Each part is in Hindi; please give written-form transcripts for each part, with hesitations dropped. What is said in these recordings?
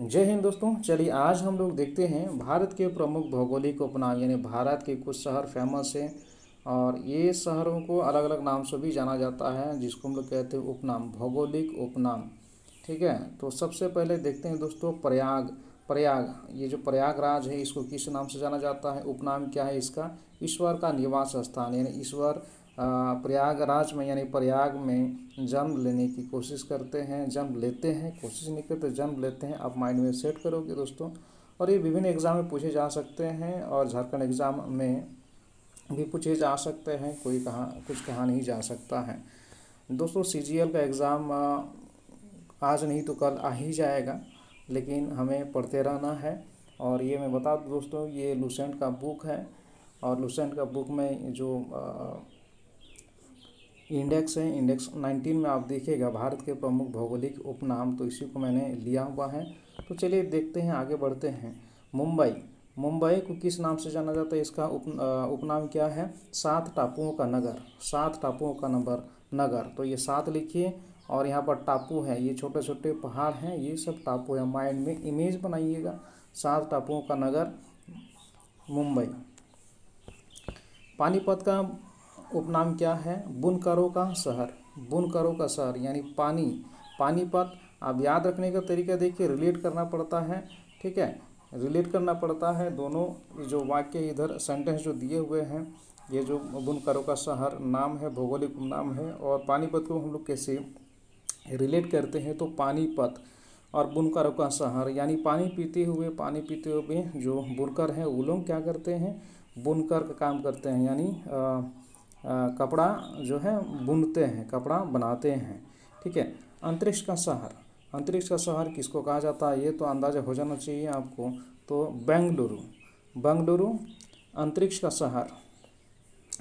जय हिंद दोस्तों। चलिए आज हम लोग देखते हैं भारत के प्रमुख भौगोलिक उपनाम, यानी भारत के कुछ शहर फेमस हैं और ये शहरों को अलग अलग नाम से भी जाना जाता है, जिसको हम लोग कहते हैं उपनाम, भौगोलिक उपनाम। ठीक है, तो सबसे पहले देखते हैं दोस्तों प्रयाग। प्रयाग, ये जो प्रयागराज है इसको किस नाम से जाना जाता है, उपनाम क्या है इसका? ईश्वर का निवास स्थान, यानी ईश्वर प्रयागराज में यानी प्रयाग में जन्म लेने की कोशिश करते हैं, जन्म लेते हैं, कोशिश नहीं करते, जन्म लेते हैं। आप माइंड में सेट करोगे दोस्तों। और ये विभिन्न एग्ज़ाम में पूछे जा सकते हैं और झारखंड एग्ज़ाम में भी पूछे जा सकते हैं, कोई कुछ कहा नहीं जा सकता है दोस्तों। सीजीएल का एग्ज़ाम आज नहीं तो कल आ ही जाएगा, लेकिन हमें पढ़ते रहना है। और ये मैं बता दूं दोस्तों, ये लुसेंट का बुक है और लुसेंट का बुक में जो इंडेक्स है, इंडेक्स 19 में आप देखिएगा भारत के प्रमुख भौगोलिक उपनाम, तो इसी को मैंने लिया हुआ है। तो चलिए देखते हैं, आगे बढ़ते हैं। मुंबई। मुंबई को किस नाम से जाना जाता है, इसका उपनाम क्या है? 7 टापुओं का नगर, 7 टापुओं का नगर। तो ये 7 लिखिए और यहाँ पर टापू है, ये छोटे छोटे पहाड़ हैं, ये सब टापू है। माइंड में इमेज बनाइएगा, 7 टापुओं का नगर मुंबई। पानीपत का उपनाम क्या है? बुनकरों का शहर, बुनकरों का शहर यानी पानीपत। आप याद रखने का तरीका देखिए, रिलेट करना पड़ता है। ठीक है, रिलेट करना पड़ता है। दोनों जो वाक्य इधर सेंटेंस जो दिए हुए हैं, ये जो बुनकरों का शहर नाम है, भौगोलिक उपनाम है, और पानीपत को हम लोग कैसे रिलेट करते हैं, तो पानीपत और बुनकरों का शहर यानी पानी पीते हुए जो बुनकर हैं वो लोग क्या करते हैं? बुनकर का काम करते हैं, यानी कपड़ा जो है बुनते हैं, कपड़ा बनाते हैं। ठीक है, अंतरिक्ष का शहर। अंतरिक्ष का शहर किसको कहा जाता है, ये तो अंदाज़ा हो जाना चाहिए आपको। तो बेंगलुरु, बेंगलुरु अंतरिक्ष का शहर,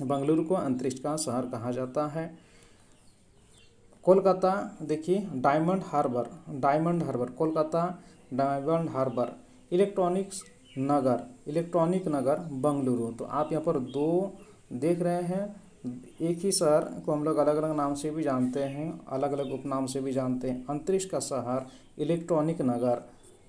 बेंगलुरु को अंतरिक्ष का शहर कहा जाता है। कोलकाता देखिए, Diamond Harbour, Diamond Harbour Kolkata, Diamond Harbour. Electronics Nagar, electronic Nagar Bengaluru. तो आप यहाँ पर दो देख रहे हैं, एक ही शहर को हम लोग अलग अलग नाम से भी जानते हैं, अलग अलग उपनाम से भी जानते हैं। अंतरिक्ष का शहर, इलेक्ट्रॉनिक नगर,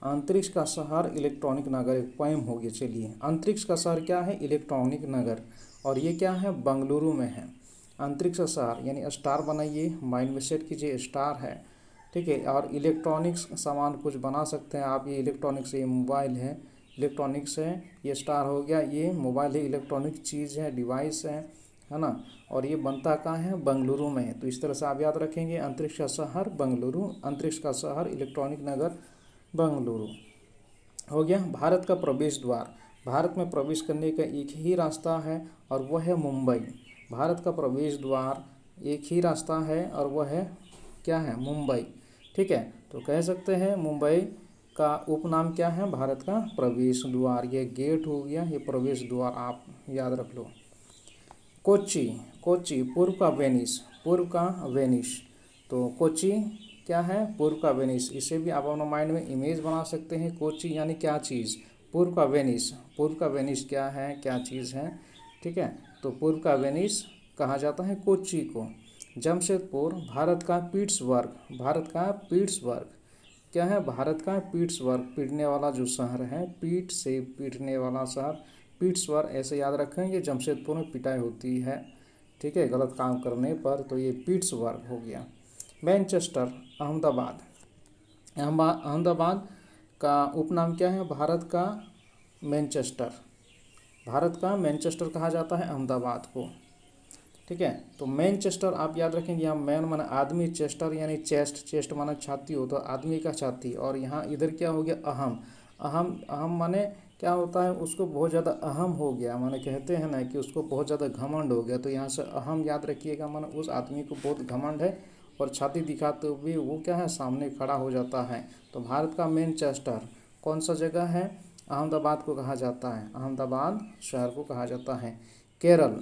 अंतरिक्ष का शहर, इलेक्ट्रॉनिक नगर, एक पोएम हो गया। चलिए, अंतरिक्ष का शहर क्या है? इलेक्ट्रॉनिक नगर, और ये क्या है? बेंगलुरु में है। अंतरिक्ष शहर यानी स्टार बनाइए, माइंड में सेट कीजिए, स्टार है। ठीक है, और इलेक्ट्रॉनिक्स सामान कुछ बना सकते हैं आप, ये इलेक्ट्रॉनिक्स, ये मोबाइल है, इलेक्ट्रॉनिक्स है, ये स्टार हो गया, ये मोबाइल है, इलेक्ट्रॉनिक चीज़ है, डिवाइस है ना। और ये बनता कहाँ है? बेंगलुरु में है। तो इस तरह से आप याद रखेंगे, अंतरिक्ष का शहर बेंगलुरु, अंतरिक्ष का शहर, इलेक्ट्रॉनिक नगर बेंगलुरु हो गया। भारत का प्रवेश द्वार, भारत में प्रवेश करने का एक ही रास्ता है और वह है मुंबई। भारत का प्रवेश द्वार एक ही रास्ता है और वह है क्या है? मुंबई। ठीक है, तो कह सकते हैं मुंबई का उपनाम क्या है? भारत का प्रवेश द्वार। ये गेट हो गया, ये प्रवेश द्वार, आप याद रख लो। कोच्चि, कोच्चि पूर्व का वेनिस, पूर्व का वेनिस। तो कोच्चि क्या है? पूर्व का वेनिस। इसे भी आप अपना माइंड में इमेज बना सकते हैं। कोच्चि यानी क्या चीज़? पूर्व का वेनिस। पूर्व का वेनिस क्या है, क्या चीज़ है? ठीक है, तो पूर्व का वेनिस कहा जाता है कोच्चि को। जमशेदपुर, भारत का पीट्सबर्ग, भारत का पीट्सबर्ग क्या है? भारत का पीट्सबर्ग, पीटने वाला जो शहर है, पीठ से पीटने वाला शहर, पीट्सबर्ग ऐसे याद रखेंगे। जमशेदपुर में पिटाई होती है, ठीक है, गलत काम करने पर, तो ये पीट्सबर्ग हो गया। मैनचेस्टर, अहमदाबाद, अहमदाबाद का उपनाम क्या है? भारत का मैनचेस्टर, भारत का मैनचेस्टर कहा जाता है अहमदाबाद को। ठीक है, तो मैनचेस्टर आप याद रखेंगे, यहाँ मैन माना आदमी, चेस्टर यानी चेस्ट, चेस्ट माना छाती हो, तो आदमी का छाती। और यहाँ इधर क्या हो गया? अहम, अहम, अहम माने क्या होता है? उसको बहुत ज़्यादा अहम हो गया, माने कहते हैं ना कि उसको बहुत ज़्यादा घमंड हो गया, तो यहाँ से अहम याद रखिएगा, माने उस आदमी को बहुत घमंड है और छाती दिखाते हुए वो क्या है? सामने खड़ा हो जाता है। तो भारत का मैनचेस्टर कौन सा जगह है? अहमदाबाद को कहा जाता है, अहमदाबाद शहर को कहा जाता है। केरल,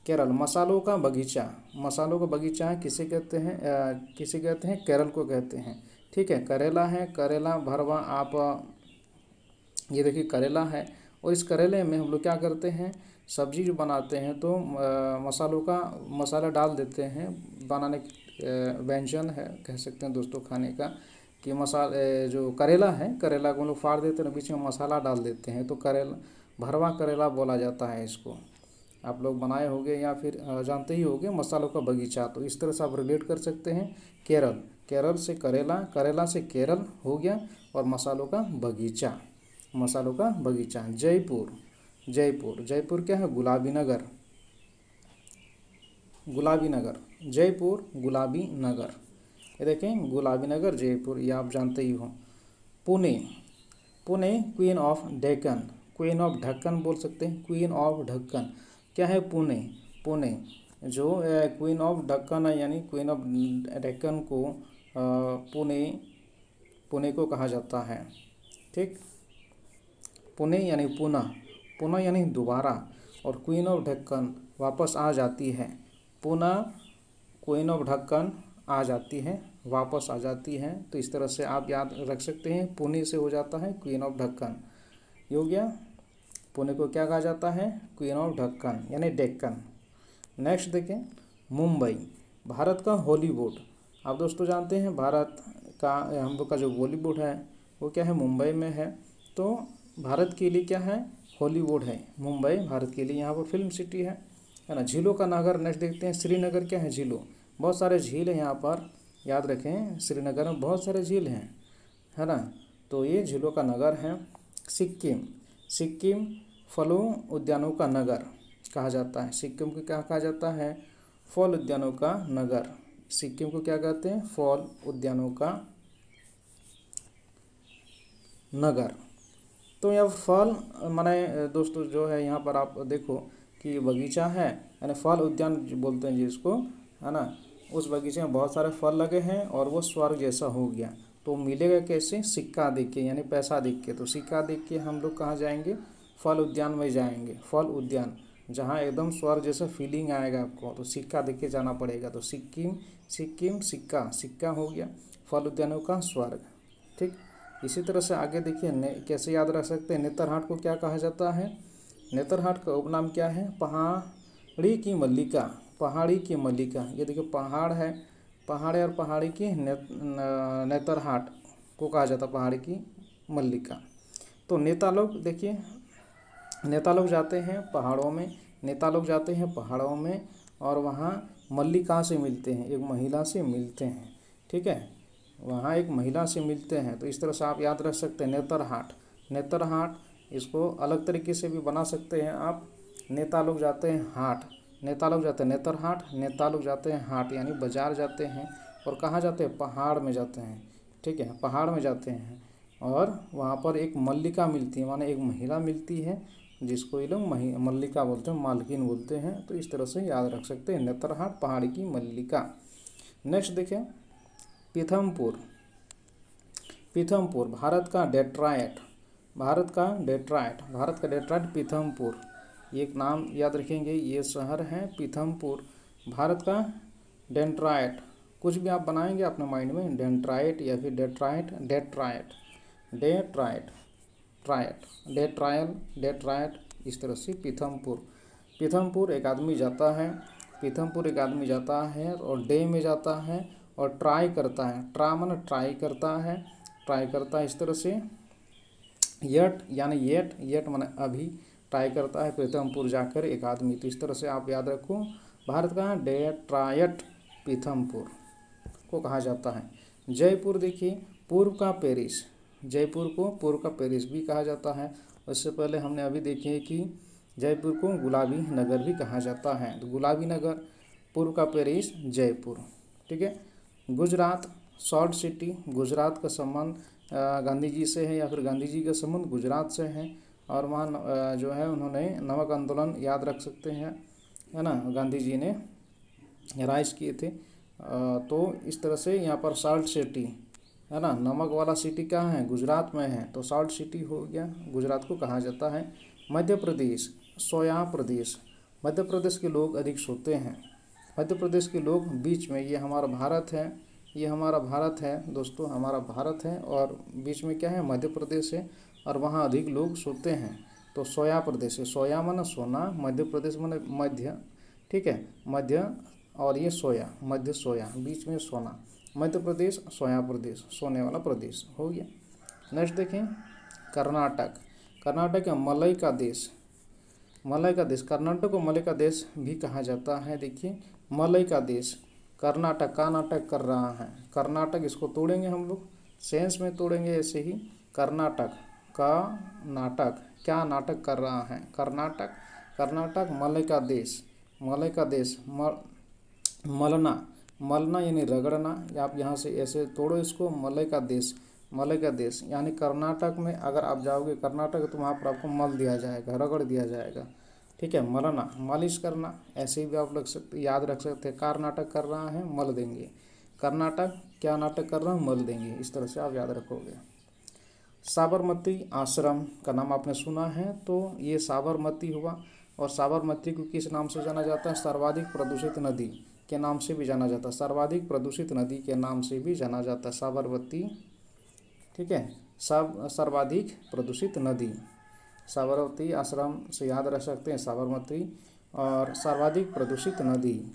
केरल मसालों का बगीचा, मसालों का बगीचा है, किसे कहते हैं? किसे कहते हैं? केरल को कहते हैं। ठीक है, करेला है, करेला भरवा, आप ये देखिए करेला है, और इस करेले में हम लोग क्या करते हैं? सब्जी जो बनाते हैं तो मसालों का मसाला डाल देते हैं, बनाने व्यंजन है कह सकते हैं दोस्तों खाने का, कि मसाले जो करेला है, करेला को हम लोग फाड़ देते हैं, बीच में मसाला डाल देते हैं, तो करेला भरवा करेला बोला जाता है इसको। आप लोग बनाए होंगे या फिर जानते ही होंगे, मसालों का बगीचा। तो इस तरह से आप रिलेट कर सकते हैं। केरल, केरल से करेला, करेला से केरल हो गया, और मसालों का बगीचा, मसालों का बगीचा। जयपुर, जयपुर, जयपुर क्या है? गुलाबी नगर, गुलाबी नगर, जयपुर गुलाबी नगर। ये देखें गुलाबी नगर जयपुर, ये आप जानते ही हो। Pune, Pune queen of Deccan, queen of ढक्कन बोल सकते हैं, क्वीन ऑफ ढक्कन क्या है? पुणे, पुणे जो क्वीन ऑफ ढक्कन है, यानी क्वीन ऑफ डेक्कन को पुणे, पुणे को कहा जाता है। ठीक, पुणे यानी पुनः, पुनः यानी दोबारा, और क्वीन ऑफ ढक्कन वापस आ जाती है। पुनः क्वीन ऑफ ढक्कन आ जाती है, वापस आ जाती है। तो इस तरह से आप याद रख सकते हैं, पुणे से हो जाता है क्वीन ऑफ ढक्कन। ये हो गया, पुणे को क्या कहा जाता है? क्वीन ऑफ ढक्कन यानी डेक्कन। नेक्स्ट देखें, मुंबई, भारत का हॉलीवुड। आप दोस्तों जानते हैं भारत का, हम लोग का जो बॉलीवुड है वो क्या है? मुंबई में है। तो भारत के लिए क्या है? हॉलीवुड है। मुंबई भारत के लिए यहाँ पर फिल्म सिटी है ना। झीलों का नगर, नेक्स्ट देखते हैं, श्रीनगर क्या है? झीलों, बहुत सारे झील हैं यहाँ पर, याद रखें श्रीनगर में बहुत सारे झील हैं, है ना। तो ये झीलों का नगर है। सिक्किम, सिक्किम फलों उद्यानों का नगर कहा जाता है। सिक्किम को क्या कहा जाता है? फल उद्यानों का नगर। सिक्किम को क्या कहते हैं? फल उद्यानों का नगर। तो यह फल माने दोस्तों जो है यहाँ पर आप देखो कि बगीचा है, यानी फल उद्यान बोलते हैं जिसको, है ना। उस बगीचे में बहुत सारे फल लगे हैं और वो स्वर्ग जैसा हो गया। तो मिलेगा कैसे? सिक्का देख के, यानी पैसा देख के। तो सिक्का देख के हम लोग कहाँ जाएंगे? फल उद्यान में जाएंगे। फल उद्यान जहाँ एकदम स्वर्ग जैसा फीलिंग आएगा आपको, तो सिक्का देख के जाना पड़ेगा। तो सिक्किम, सिक्किम सिक्का, सिक्का हो गया फल उद्यानों का स्वर्ग। ठीक, इसी तरह से आगे देखिए, कैसे याद रख सकते हैं? नेतरहाट को क्या कहा जाता है? नेतरहाट का उपनाम क्या है? पहाड़ी की मल्लिका, पहाड़ी की मल्लिका। ये देखिए पहाड़ है, पहाड़ और पहाड़ी की नेतरहाट को कहा जाता है पहाड़ी की मल्लिका। तो नेता लोग देखिए, नेता लोग जाते हैं पहाड़ों में, नेता लोग जाते हैं पहाड़ों में और वहाँ मल्लिका से मिलते हैं, एक महिला से मिलते हैं। ठीक है, वहाँ एक महिला से मिलते हैं। तो इस तरह से आप याद रख सकते हैं नेतरहाट, नेतरहाट। इसको अलग तरीके से भी बना सकते हैं आप। नेता लोग जाते हैं हाट, नेता लोग जाते हैं नेतरहाट, नेता लोग जाते हैं हाट, यानी बाजार जाते हैं। और कहाँ जाते हैं? पहाड़ में जाते हैं। ठीक है, पहाड़ में जाते हैं और वहाँ पर एक मल्लिका मिलती है, माने एक महिला मिलती है जिसको ये लोग मल्लिका बोलते हैं, मालकिन बोलते हैं। तो इस तरह से याद रख सकते हैं, नेतरहाट पहाड़ी की मल्लिका। नेक्स्ट देखें, पीथमपुर, पीथमपुर भारत का डेट्रॉयट, भारत का डेट्रॉयट, भारत का डेट्रॉयट पीथमपुर, ये एक नाम याद रखेंगे, ये शहर है पीथमपुर, भारत का डेट्रॉयट। कुछ भी आप बनाएंगे अपने माइंड में, डेट्रॉयट या फिर डेट्रॉयट, डेट्रॉयट, डेट्रॉयट, ट्रायट, डे ट्रायल, डे ट्रायट, इस तरह से पीथमपुर। पीथमपुर एक आदमी जाता है, पीथमपुर एक आदमी जाता है और डे में जाता है और ट्राई करता है, ट्रा माने ट्राई करता है, ट्राई करता है। इस तरह से यट यानी येट, येट माने अभी, ट्राई करता है पीथमपुर जाकर एक आदमी। तो इस तरह से आप याद रखो, भारत का डेट्रॉयट पीथमपुर को कहा जाता है। जयपुर देखिए, पूर्व का पेरिस, जयपुर को पूर्व का पेरिस भी कहा जाता है। उससे पहले हमने अभी देखे कि जयपुर को गुलाबी नगर भी कहा जाता है। तो गुलाबी नगर, पूर्व का पेरिस, जयपुर। ठीक है, गुजरात, सॉल्ट सिटी, गुजरात का संबंध गांधी जी से है या फिर गांधी जी का संबंध गुजरात से है। और वहाँ जो है उन्होंने नमक आंदोलन याद रख सकते हैं, है ना, गांधी जी ने राइज किए थे। तो इस तरह से यहाँ पर सॉल्ट सिटी, है ना, नमक वाला सिटी कहाँ है? गुजरात में है। तो सॉल्ट सिटी हो गया, गुजरात को कहा जाता है। मध्य प्रदेश, सोया प्रदेश, मध्य प्रदेश के लोग अधिक सोते हैं। मध्य प्रदेश के लोग बीच में, ये हमारा भारत है, ये हमारा भारत है दोस्तों, हमारा भारत है और बीच में क्या है? मध्य प्रदेश है और वहाँ अधिक लोग सोते हैं। तो सोया प्रदेश है, सोया माना सोना, मध्य प्रदेश माने मध्य। ठीक है, मध्य, और ये सोया, मध्य सोया, बीच में सोना, मध्य प्रदेश सोया प्रदेश, सोने वाला प्रदेश हो गया। नेक्स्ट देखें कर्नाटक। कर्नाटक है मलय का देश, मलय का देश। कर्नाटक को मलय का देश भी कहा जाता है। देखिए मलय का देश कर्नाटक, का नाटक कर रहा है, कर्नाटक इसको तोड़ेंगे हम लोग, सेंस में तोड़ेंगे ऐसे ही। कर्नाटक का नाटक, क्या नाटक कर रहा है, कर्नाटक। कर्नाटक मलय का देश, मलय का देश। मलना, मलना यानी रगड़ना, आप यहाँ से ऐसे तोड़ो इसको, मलय का देश, मलय का देश यानी कर्नाटक में अगर आप जाओगे कर्नाटक तो वहाँ पर आपको मल दिया जाएगा, रगड़ दिया जाएगा, ठीक है। मलना मालिश करना, ऐसे भी आप लग सकते, याद रख सकते हैं। कार नाटक कर रहा है मल देंगे, कर्नाटक क्या नाटक कर रहा है मल देंगे, इस तरह से आप याद रखोगे। साबरमती आश्रम का नाम आपने सुना है, तो ये साबरमती हुआ। और साबरमती को किस नाम से जाना जाता है, सर्वाधिक प्रदूषित नदी के नाम से भी जाना जाता है, सर्वाधिक प्रदूषित नदी के नाम से भी जाना जाता है साबरमती, ठीक है। सर्वाधिक प्रदूषित नदी, साबरमती आश्रम से याद रख सकते हैं साबरमती। और सर्वाधिक प्रदूषित नदी,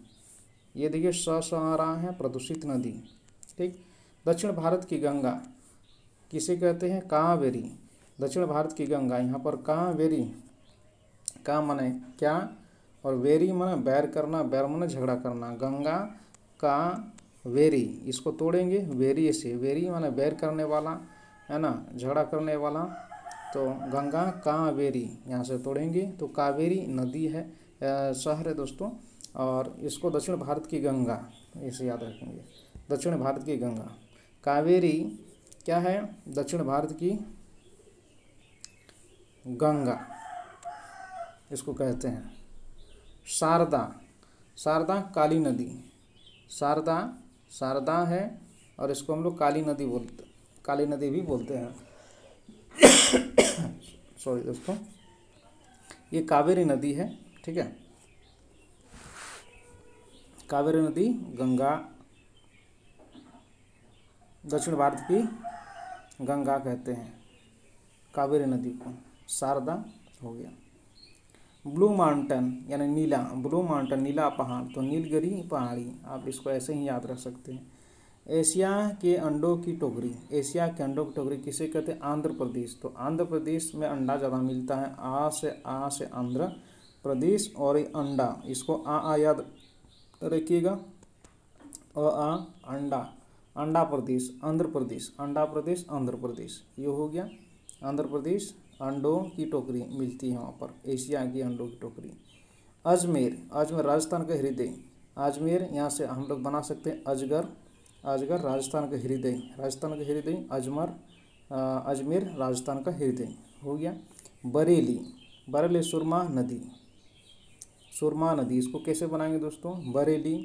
ये देखिए स आ रहा है, प्रदूषित नदी, ठीक। दक्षिण भारत की गंगा किसे कहते हैं, कावेरी। दक्षिण भारत की गंगा, यहाँ पर कावेरी, का माने क्या और वेरी माने बैर करना, बैर माने झगड़ा करना। गंगा का वेरी, इसको तोड़ेंगे वेरी से, वेरी माने बैर करने वाला है ना, झगड़ा करने वाला। तो गंगा कावेरी यहाँ से तोड़ेंगे, तो कावेरी नदी है, शहर है दोस्तों। और इसको दक्षिण भारत की गंगा इसे याद रखेंगे, दक्षिण भारत की गंगा। कावेरी क्या है, दक्षिण भारत की गंगा इसको कहते हैं। शारदा, शारदा काली नदी, शारदा, शारदा है और इसको हम लोग काली नदी बोलते, काली नदी भी बोलते हैं। सॉरी दोस्तों, ये कावेरी नदी है, ठीक है। कावेरी नदी, गंगा, दक्षिण भारत की गंगा कहते हैं कावेरी नदी को, शारदा हो गया। ब्लू माउंटेन यानी नीला, ब्लू माउंटेन नीला पहाड़, तो नीलगिरी पहाड़ी, आप इसको ऐसे ही याद रख सकते हैं। एशिया के अंडों की टोकरी, एशिया के अंडों की टोकरी किसे कहते हैं, आंध्र प्रदेश। तो आंध्र प्रदेश में अंडा ज़्यादा मिलता है, आ से आंध्र प्रदेश। और ये अंडा, इसको आ याद रखिएगा, आ अंडा, अंडा प्रदेश, आंध्र प्रदेश, अंडा प्रदेश, आंध्र प्रदेश, ये हो गया आंध्र प्रदेश। अंडों की टोकरी मिलती है वहाँ पर, एशिया की अंडों की टोकरी। अजमेर, अजमेर राजस्थान का हृदय, अजमेर यहाँ से हम लोग बना सकते हैं अजगर, अजगर राजस्थान का हृदय, राजस्थान का हृदय अजमर, अजमेर राजस्थान का हृदय हो गया। बरेली, बरेली सुरमा नदी, सुरमा नदी, इसको कैसे बनाएंगे दोस्तों, बरेली,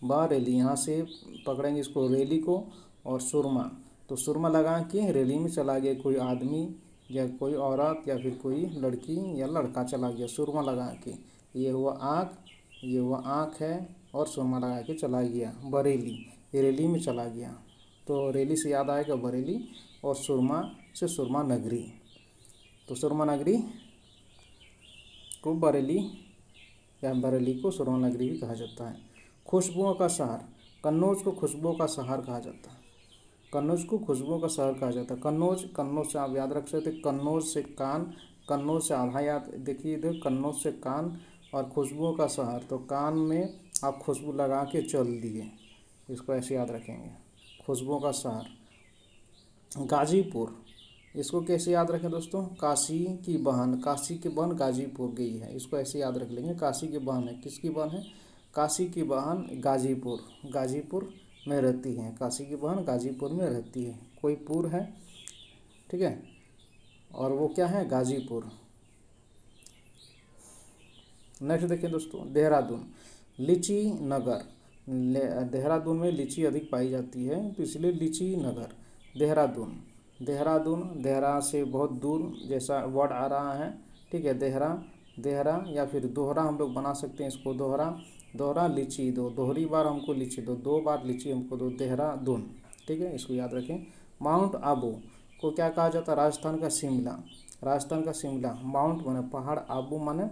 बारेली, यहाँ से पकड़ेंगे इसको रेली को और सुरमा, तो सुरमा लगा के रेली में चला गया कोई आदमी या कोई औरत या फिर कोई लड़की या लड़का चला गया सुरमा लगा के, ये हुआ आँख, ये हुआ आँख है और सुरमा लगा के चला गया बरेली, ये रेली में चला गया। तो रेली से याद आएगा बरेली और सुरमा से सुरमा नगरी, तो सुरमा नगरी को बरेली या बरेली को सुरमा नगरी भी कहा जाता है। खुशबुओं का शहर, कन्नौज को खुशबुओं का शहर कहा जाता है, कन्नौज को खुशबुओं का शहर कहा जाता है। कन्नौज, कन्नौज से आप याद रख सकते हैं, कन्नौज से कान, कन्नौज से आधा याद देखिए इधर, कन्नौज से कान और खुशबुओं का शहर, तो कान में आप खुशबू लगा के चल दिए, इसको ऐसे याद रखेंगे, खुशबुओं का शहर। गाजीपुर, इसको कैसे याद रखें दोस्तों, काशी की बहन, काशी की बहन गाजीपुर गई है, इसको ऐसे याद रख लेंगे, काशी की बहन है, किसकी बहन है, काशी की बहन गाजीपुर, गाजीपुर में रहती है, काशी की बहन गाजीपुर में रहती है, कोई पुर है, ठीक है, और वो क्या है, गाजीपुर। नेक्स्ट देखिए दोस्तों, देहरादून, लीची नगर, देहरादून में लीची अधिक पाई जाती है तो इसलिए लीची नगर। देहरादून, देहरादून, देहरा से बहुत दूर जैसा वर्ड आ रहा है, ठीक है, देहरा, देहरा या फिर दोहरा हम लोग बना सकते हैं इसको, दोहरा, दोहरा लीची दो, दोहरी बार हमको लीची दो, दो बार लीची हमको दो, देहरादून, ठीक है, इसको याद रखें। माउंट आबू को क्या कहा जाता है, राजस्थान का शिमला, राजस्थान का शिमला, माउंट माने पहाड़, आबू माने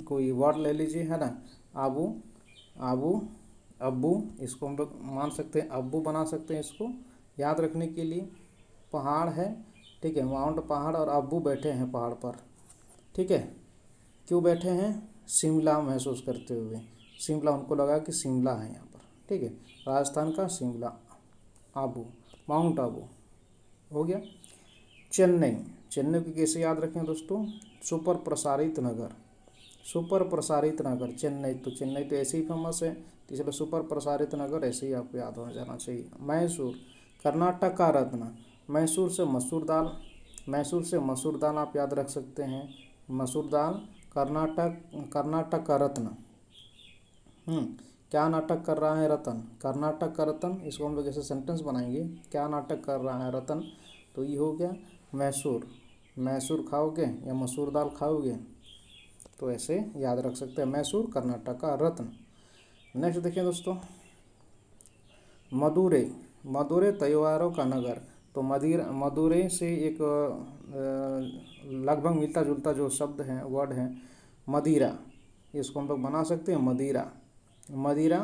कोई वर्ड ले लीजिए है ना, आबू, आबू अब्बू, इसको हम लोग मान सकते हैं अब्बू बना सकते हैं इसको याद रखने के लिए। पहाड़ है, ठीक है, माउंट पहाड़ और अब्बू बैठे हैं पहाड़ पर, ठीक है। क्यों बैठे हैं? शिमला महसूस करते हुए। शिमला, उनको लगा कि शिमला है यहाँ पर, ठीक है। राजस्थान का शिमला, आबू, माउंट आबू हो गया। चेन्नई, चेन्नई को कैसे याद रखें दोस्तों? सुपर प्रसारित नगर, सुपर प्रसारित नगर चेन्नई, तो चेन्नई तो ऐसे ही फेमस है, तो इसलिए सुपर प्रसारित नगर ऐसे ही आपको याद हो जाना चाहिए। मैसूर, कर्नाटक का रत्न, मैसूर से मसूर दाल, मैसूर से मसूर दाल आप याद रख सकते हैं। मसूर दाल, कर्नाटक, कर्नाटक का रत्न। क्या नाटक कर रहा है रतन? कर्नाटक का रतन, इसको हम लोग ऐसे सेंटेंस बनाएंगे, क्या नाटक कर रहा है रतन, तो ये हो गया मैसूर। मैसूर खाओगे या मसूर दाल खाओगे, तो ऐसे याद रख सकते हैं, मैसूर कर्नाटक का रत्न। नेक्स्ट देखिए दोस्तों, मदुरै, मदुरै त्योहारों का नगर, तो मदुरै से एक लगभग मिलता जुलता जो शब्द है, वर्ड है मदिरा, इसको हम लोग बना सकते हैं मदिरा। मदिरा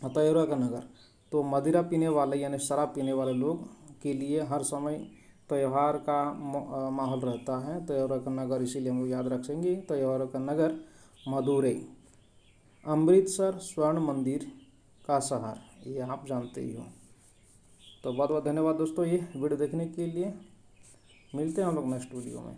त्योहारों का नगर, तो मदिरा पीने वाले यानी शराब पीने वाले लोग के लिए हर समय त्यौहार का माहौल रहता है, त्योहारों का नगर, इसीलिए हम लोग याद रखेंगे त्योहारों का नगर मदुरै। अमृतसर स्वर्ण मंदिर का शहर, ये आप जानते ही हो। तो बहुत बहुत धन्यवाद दोस्तों ये वीडियो देखने के लिए, मिलते हैं हम लोग नेक्स्ट वीडियो में।